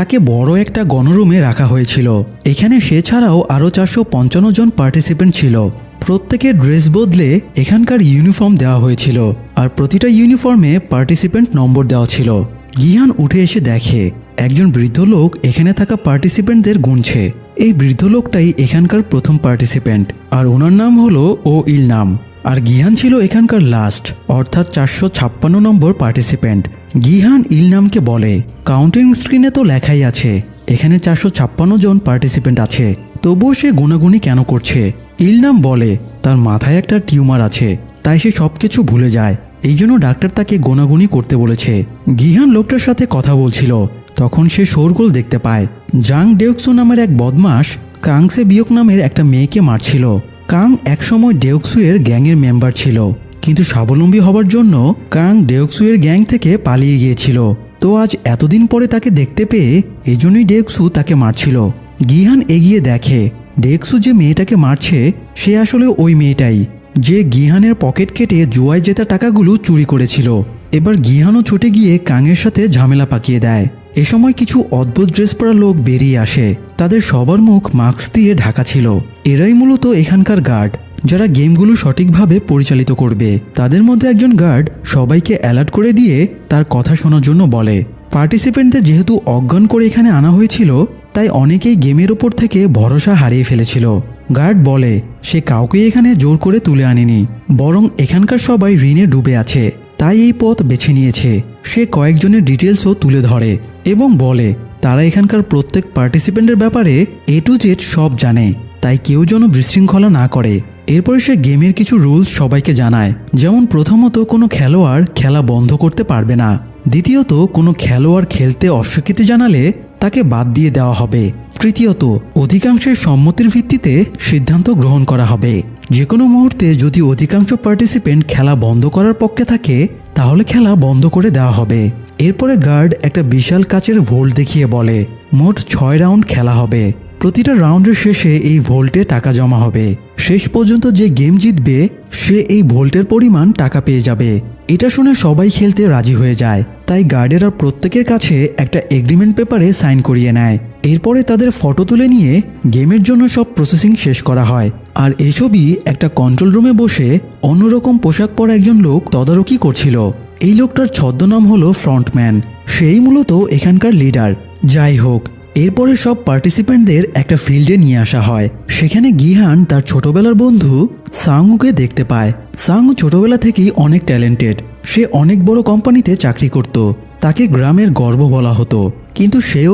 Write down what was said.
তাকে বড় একটা গণরুমে রাখা হয়েছিল। এখানে সে ছাড়াও আরও 455 জন পার্টিসিপেন্ট ছিল। প্রত্যেকের ড্রেস বদলে এখানকার ইউনিফর্ম দেওয়া হয়েছিল, আর প্রতিটা ইউনিফর্মে পার্টিসিপেন্ট নম্বর দেওয়া ছিল। গিহান উঠে এসে দেখে একজন বৃদ্ধ লোক এখানে থাকা পার্টিসিপেন্টদের গুনছে। এই বৃদ্ধ লোকটাই এখানকার প্রথম পার্টিসিপেন্ট, আর ওনার নাম হলো ও ইলনাম। আর গিহান ছিল এখানকার লাস্ট, অর্থাৎ 456 নম্বর পার্টিসিপেন্ট। গিহান ইলনামকে বলে, কাউন্টিং স্ক্রিনে তো লেখাই আছে এখানে 456 জন পার্টিসিপেন্ট আছে, তবুও সে গুনাগুনি কেন করছে? ইলনাম বলে তার মাথায় একটা টিউমার আছে, তাই সে সবকিছু ভুলে যায়, এই জন্য ডাক্তার তাকে গোনাগুনি করতে বলেছে। গিহান লোকটার সাথে কথা বলছিল, তখন সে শোরগোল দেখতে পায়। জাং ডেউকসু নামের এক বদমাস কাংসে বিয়ক নামের একটা মেয়েকে মারছিল। কাং একসময় ডেউকসুয়ের গ্যাংয়ের মেম্বার ছিল, কিন্তু স্বাবলম্বী হবার জন্য কাং ডেউকসুয়ের গ্যাং থেকে পালিয়ে গিয়েছিল। তো আজ এতদিন পরে তাকে দেখতে পেয়ে এজন্যই ডেউকসু তাকে মারছিল। গিহান এগিয়ে দেখে ডেউকসু যে মেয়েটাকে মারছে সে আসলে ওই মেয়েটাই, যে গিহানের পকেট কেটে জুয়ায় জেতা টাকাগুলো চুরি করেছিল। এবার গিহানও ছুটে গিয়ে কাংয়ের সাথে ঝামেলা পাকিয়ে দেয়। এ সময় কিছু অদ্ভুত ড্রেস পরা লোক বেরিয়ে আসে, তাদের সবার মুখ মাস্ক দিয়ে ঢাকা ছিল। এরাই মূলত এখানকার গার্ড, যারা গেমগুলো সঠিকভাবে পরিচালিত করবে। তাদের মধ্যে একজন গার্ড সবাইকে অ্যালার্ট করে দিয়ে তার কথা শোনার জন্য বলে। পার্টিসিপেন্টদের যেহেতু অজ্ঞান করে এখানে আনা হয়েছিল, তাই অনেকেই গেমের ওপর থেকে ভরসা হারিয়ে ফেলেছিল। গার্ড বলে সে কাউকেই এখানে জোর করে তুলে আনেনি, বরং এখানকার সবাই ঋণে ডুবে আছে, তাই এই পথ বেছে নিয়েছে। সে কয়েকজনের ডিটেলসও তুলে ধরে এবং বলে তারা এখানকার প্রত্যেক পার্টিসিপেন্টের ব্যাপারে A to Z সব জানে, তাই কেউ যেন বিশৃঙ্খলা না করে। এরপরে সে গেমের কিছু রুলস সবাইকে জানায়, যেমন প্রথমত কোনো খেলোয়াড় খেলা বন্ধ করতে পারবে না, দ্বিতীয়ত কোনো খেলোয়াড় খেলতে অস্বীকৃতি জানালে তাকে বাদ দিয়ে দেওয়া হবে, তৃতীয়ত অধিকাংশের সম্মতির ভিত্তিতে সিদ্ধান্ত গ্রহণ করা হবে। যে কোনো মুহূর্তে যদি অধিকাংশ পার্টিসিপেন্ট খেলা বন্ধ করার পক্ষে থাকে তাহলে খেলা বন্ধ করে দেওয়া হবে। এরপরে গার্ড একটা বিশাল কাচের ভোল্ট দেখিয়ে বলে মোট 6 রাউন্ড খেলা হবে। প্রতিটা রাউন্ডের শেষে এই ভোল্টে টাকা জমা হবে। শেষ পর্যন্ত যে গেম জিতবে সে এই ভোল্টের পরিমাণ টাকা পেয়ে যাবে। এটা শুনে সবাই খেলতে রাজি হয়ে যায়, তাই গার্ডেরা প্রত্যেকের কাছে একটা এগ্রিমেন্ট পেপারে সাইন করিয়ে নেয়। এরপরে তাদের ফটো তুলে নিয়ে গেমের জন্য সব প্রসেসিং শেষ করা হয়। আর এসবই একটা কন্ট্রোল রুমে বসে অন্যরকম পোশাক পরা একজন লোক তদারকি করছিল। এই লোকটার ছদ্মনাম হলো ফ্রন্টম্যান, সেই মূলত এখানকার লিডার। যাই হোক, এরপরে সব পার্টিসিপেন্টদের একটা ফিল্ডে নিয়ে আসা হয়। সেখানে গিহান তার ছোটবেলার বন্ধু সাংউকে দেখতে পায়। সাংউ ছোটবেলা থেকেই অনেক ট্যালেন্টেড, সে অনেক বড় কোম্পানিতে চাকরি করত, তাকে গ্রামের গর্ব বলা হতো, কিন্তু সেও